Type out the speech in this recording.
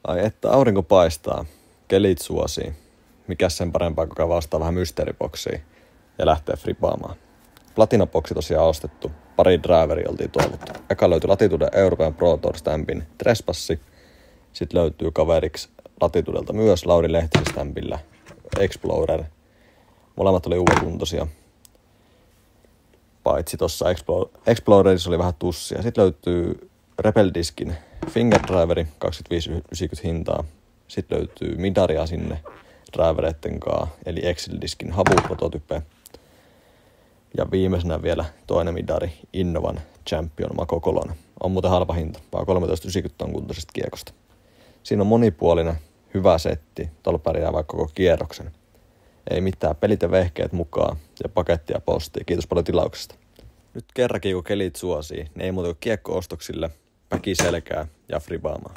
Ai että aurinko paistaa, kelit suosii. Mikäs sen parempaa, kun käydä ostaa vähän mysteeriboksia ja lähtee fripaamaan. Platinaboksi tosiaan ostettu, pari driveria oltiin toivottu. Eka löytyi Latitude European Pro Tour Stampin Trespassi. Sitten löytyy kaveriksi Latitudelta myös Lauri Lehtisen stampillä Explorer. Molemmat oli uudelluntoisia. Paitsi tuossa Explorerissa oli vähän tussia. Sitten löytyy Rebel Diskin Finger Driveri, 25,90 hintaa. Sitten löytyy Midaria sinne drivereitten kanssa, eli Excel Diskin Habu prototype. Ja viimeisenä vielä toinen Midari, Innovan Champion Mako Kolone. On muuten halpa hinta, vaan 13,90 ton kuntoisesta kiekosta. Siinä on monipuolinen, hyvä setti, tuolla pärjää vaikka koko kierroksen. Ei mitään, pelit ja vehkeet mukaan ja pakettia postiin. Kiitos paljon tilauksesta. Nyt kerrankin kun kelit suosii, niin ei muuta kuin kiekko-ostoksille, päki selkää ja fribaamaan.